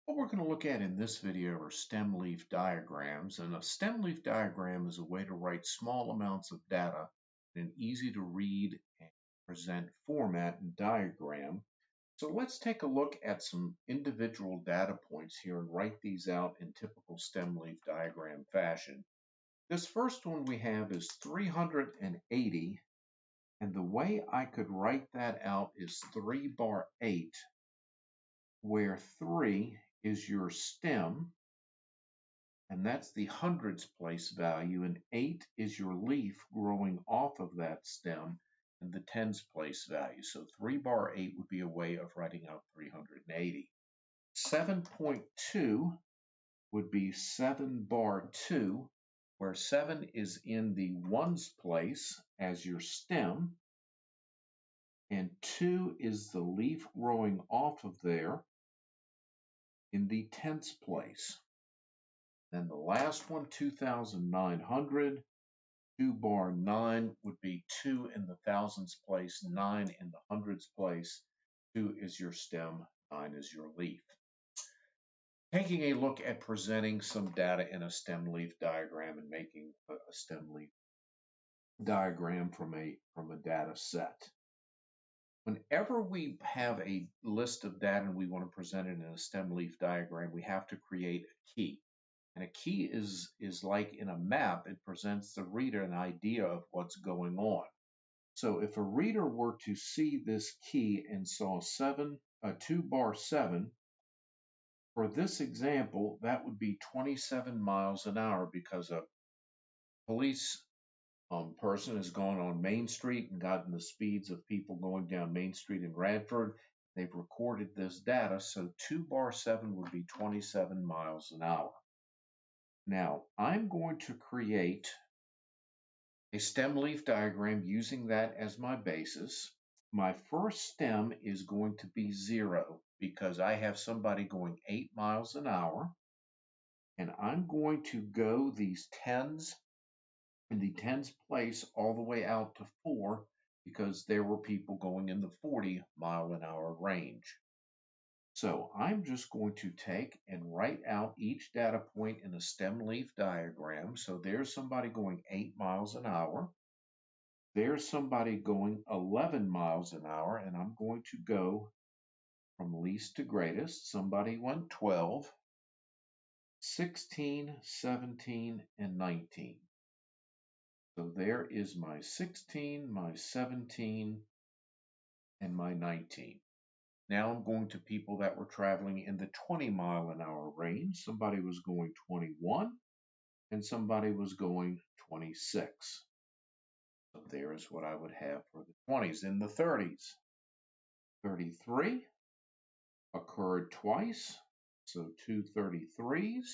What we're going to look at in this video are stem leaf diagrams, and a stem leaf diagram is a way to write small amounts of data in an easy to read and present format and diagram. So let's take a look at some individual data points here and write these out in typical stem leaf diagram fashion. This first one we have is 380, and the way I could write that out is 3 bar 8, where 3 is your stem, and that's the hundreds place value, and 8 is your leaf growing off of that stem, and the tens place value. So 3 bar 8 would be a way of writing out 380. 7.2 would be 7 bar 2, where 7 is in the ones place as your stem, and 2 is the leaf growing off of there in the tens place. Then the last one, 2,900, 2 bar 9 would be 2 in the thousands place, 9 in the hundreds place. 2 is your stem, 9 is your leaf. Taking a look at presenting some data in a stem leaf diagram and making a stem leaf diagram from a data set. Whenever we have a list of data and we want to present it in a stem leaf diagram, we have to create a key. And a key is like in a map, it presents the reader an idea of what's going on. So if a reader were to see this key and saw 2 bar 7, for this example, that would be 27 miles an hour because a police person has gone on Main Street and gotten the speeds of people going down Main Street in Radford. They've recorded this data, so 2 bar 7 would be 27 miles an hour. Now, I'm going to create a stem leaf diagram using that as my basis. My first stem is going to be 0 because I have somebody going 8 miles an hour, and I'm going to go these tens in the tens place all the way out to 4 because there were people going in the 40 mile an hour range. So I'm just going to take and write out each data point in a stem leaf diagram. So there's somebody going 8 miles an hour. There's somebody going 11 miles an hour, and I'm going to go from least to greatest. Somebody went 12, 16, 17, and 19. So there is my 16, my 17, and my 19. Now I'm going to people that were traveling in the 20 mile an hour range. Somebody was going 21 and somebody was going 26. So there's what I would have for the 20s. In the 30s, 33 occurred twice. So two 33s,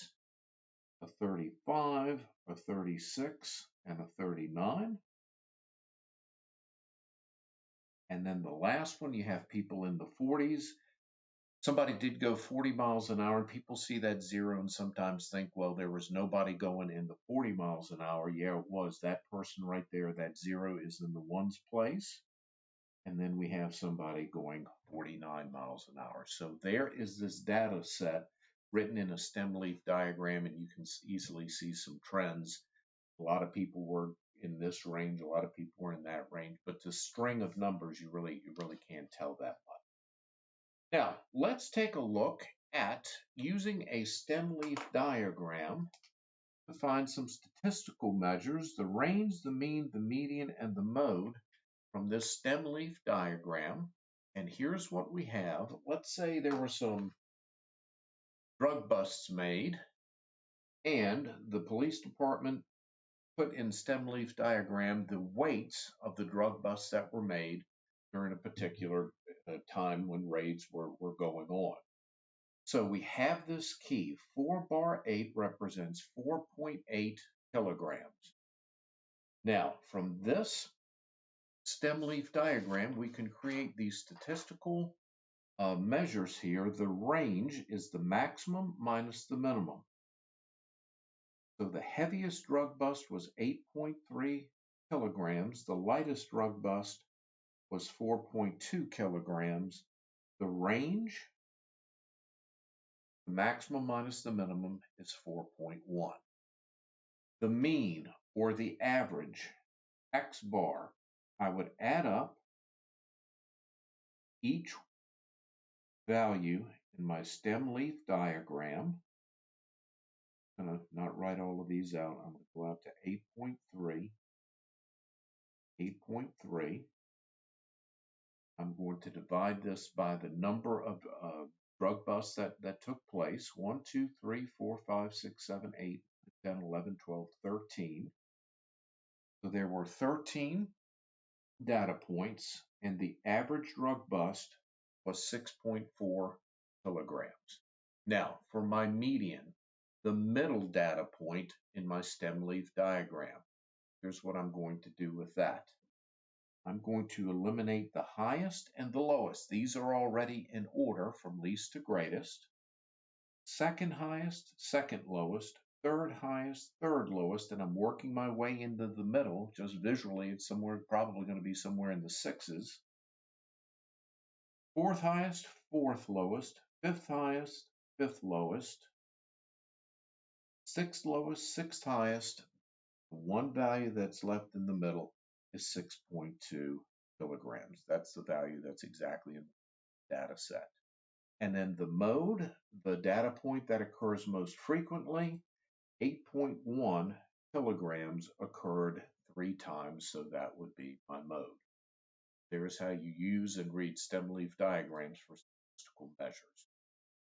a 35, a 36, and a 39. And then the last one, you have people in the 40s. Somebody did go 40 miles an hour, and people see that 0 and sometimes think, well, there was nobody going in the 40 miles an hour. Yeah, it was. That person right there, that 0 is in the ones place. And then we have somebody going 49 miles an hour. So there is this data set written in a stem leaf diagram, and you can easily see some trends. A lot of people were in this range, a lot of people were in that range, but the string of numbers, you really can't tell that much. Now, let's take a look at using a stem leaf diagram to find some statistical measures, the range, the mean, the median, and the mode from this stem leaf diagram. And here's what we have. Let's say there were some drug busts made, and the police department put in stem leaf diagram the weights of the drug busts that were made during a particular time when raids were going on. So we have this key. 4 bar 8 represents 4.8 kilograms. Now, from this stem leaf diagram, we can create these statistical measures here. The range is the maximum minus the minimum. So the heaviest drug bust was 8.3 kilograms. The lightest drug bust was 4.2 kilograms. The range, the maximum minus the minimum is 4.1. The mean, or the average, X bar, I would add up each value in my stem leaf diagram. I'm going to not write all of these out. I'm going to go out to 8.3. 8.3. I'm going to divide this by the number of drug busts that took place. 1, 2, 3, 4, 5, 6, 7, 8, 10, 11, 12, 13. So there were 13 data points, and the average drug bust was 6.4 kilograms. Now, for my median, the middle data point in my stem leaf diagram, here's what I'm going to do with that. I'm going to eliminate the highest and the lowest. These are already in order from least to greatest. Second highest, second lowest, third highest, third lowest, and I'm working my way into the middle. Just visually, it's probably going to be somewhere in the sixes. Fourth highest, fourth lowest, fifth highest, fifth lowest, sixth lowest, sixth highest. The one value that's left in the middle is 6.2 kilograms. That's the value that's exactly in the data set. And then the mode, the data point that occurs most frequently, 8.1 kilograms occurred 3 times, so that would be my mode. There's how you use and read stem leaf diagrams for statistical measures.